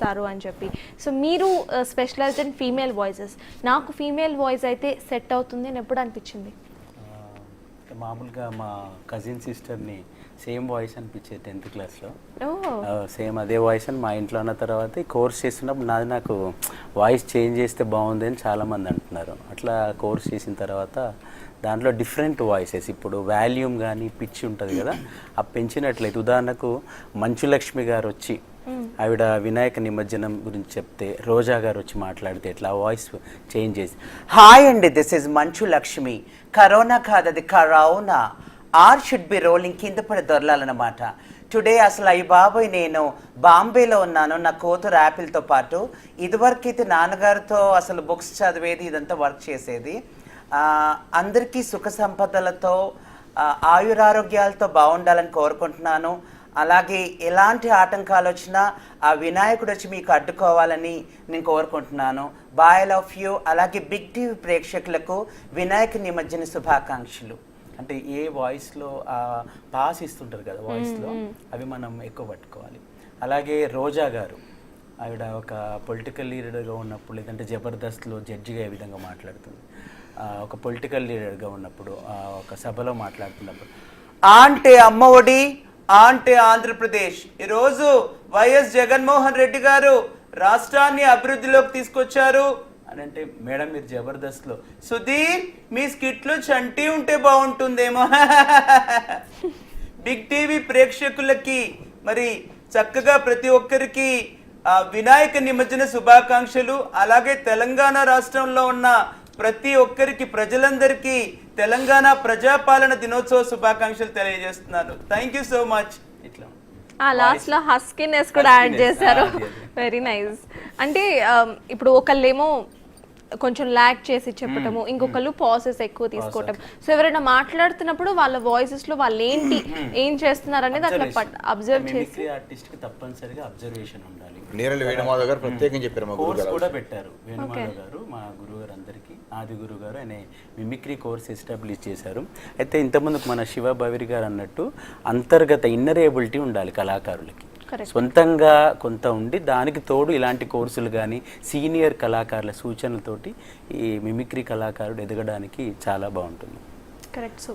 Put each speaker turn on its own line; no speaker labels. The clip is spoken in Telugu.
చేస్తారు అని చెప్పి. సో మీరు స్పెషలైజ్డ్ ఇన్ ఫీమేల్ వాయిసెస్. నాకు ఫీమేల్ వాయిస్ అయితే సెట్ అవుతుంది అని ఎప్పుడు అనిపించింది?
మామూలుగా మా కజిన్ సిస్టర్ని సేమ్ వాయిస్ అనిపించేది 10th క్లాస్లో. సేమ్ అదే వాయిస్ అని మా ఇంట్లో ఉన్న తర్వాత ఈ కోర్స్ చేస్తున్నప్పుడు నాకు వాయిస్ చేంజ్ చేస్తే బాగుంది అని చాలామంది అంటున్నారు. అట్లా కోర్స్ చేసిన తర్వాత దాంట్లో డిఫరెంట్ వాయిసెస్, ఇప్పుడు వాల్యూమ్ కానీ పిచ్ ఉంటుంది కదా, ఆ పెంచినట్లయితే ఉదాహరణకు మంచు లక్ష్మి గారు వచ్చి ఆవిడ వినాయక నిమజ్జనం గురించి చెప్తే రోజా గారు వచ్చి మాట్లాడితే ఎట్లా వాయిస్ చేంజ్ చేసి, హాయ్ అండి this is Manchu Lakshmi, corona కాదది corona, are should be rolling, కింద పడి దొరలాలన్నమాట. టుడే అసలు అయ్యి బాబోయ్ నేను బాంబేలో ఉన్నాను, నా కూతురు యాపిల్తో పాటు, ఇదివరకైతే నాన్నగారితో అసలు బుక్స్ చదివేది, ఇదంతా వర్క్ చేసేది. అందరికీ సుఖ సంపదలతో ఆయురారోగ్యాలతో బాగుండాలని కోరుకుంటున్నాను. అలాగే ఎలాంటి ఆటంకాలు వచ్చినా ఆ వినాయకుడు వచ్చి మీకు అడ్డుకోవాలని నేను కోరుకుంటున్నాను. Bye love you. అలాగే బిగ్ టీవీ ప్రేక్షకులకు వినాయక నిమజ్జన శుభాకాంక్షలు. అంటే ఏ వాయిస్లో పాస్ ఇస్తుంటారు కదా వాయిస్లో, అవి మనం ఎక్కువ పట్టుకోవాలి. అలాగే రోజా గారు ఆవిడ ఒక పొలిటికల్ లీడర్గా ఉన్నప్పుడు, లేదంటే జబర్దస్త్లో జడ్జిగా ఏ విధంగా మాట్లాడుతుంది, ఒక పొలిటికల్ లీడర్గా ఉన్నప్పుడు ఒక సభలో మాట్లాడుతున్నప్పుడు, అంటే అమ్మ ఒడి అంటే ఆంధ్రప్రదేశ్, ఈరోజు వైఎస్ జగన్మోహన్ రెడ్డి గారు రాష్ట్రాన్ని అభివృద్ధిలోకి తీసుకొచ్చారు అని అంటే, మేడం మీరు జబర్దస్త్లో సుధీర్ మీ స్కిట్లు చంటి ఉంటే బాగుంటుందేమో. బిగ్ టీవీ ప్రేక్షకులకి మరి చక్కగా ప్రతి ఒక్కరికి వినాయక నిమజ్జన శుభాకాంక్షలు. అలాగే తెలంగాణ రాష్ట్రంలో ఉన్న ప్రతి ఒక్కరికి, ప్రజలందరికీ తెలంగాణ ప్రజాపాలన దినోత్సవ శుభాకాంక్షలు తెలియజేస్తున్నాను. Thank you so much. ఇట్లా
లాస్ట్ లో హస్కీనెస్ కూడా యాడ్ చేశారు. Very nice. అంటే ఇప్పుడు ఒకళ్ళేమో కొంచెం ల్యాక్ చేసి చెప్పటము, ఇంకొకళ్ళు పాసెస్ ఎక్కువ తీసుకోవటం. సో ఎవరైనా మాట్లాడుతున్నప్పుడు వాళ్ళ వాయిసెస్ లో వాళ్ళు ఏంటి ఏం చేస్తున్నారు అనేది అట్లా అబ్జర్వ్ చేసి,
ఆర్టిస్ట్ కి తప్పనిసరిగా అబ్జర్వేషన్ ఉండాలి.
నేరళి వేణుమాధవ్ గారు ప్రత్యేకంగా చెప్పారు, మా
కోర్స్ కూడా పెట్టారు. వేణుమాధవ్ గారు మా గురువు గారు, అందరికీ ఆది గురువు గారు అనే మిమిక్రీ కోర్స్ ఎస్టాబ్లిష్ చేశారు. అయితే ఇంతకుముందుకు మన శివ భవిరి గారు అన్నట్టు అంతర్గత ఇన్నర్ ఎబిలిటీ ఉండాలి కళాకారులకి, సొంతంగా కొంత ఉండి దానికి తోడు ఇలాంటి కోర్సులు కానీ సీనియర్ కళాకారుల సూచనలతోటి ఈ మిమిక్రీ కళాకారుడు ఎదగడానికి చాలా బాగుంటుంది.
కరెక్ట్. సో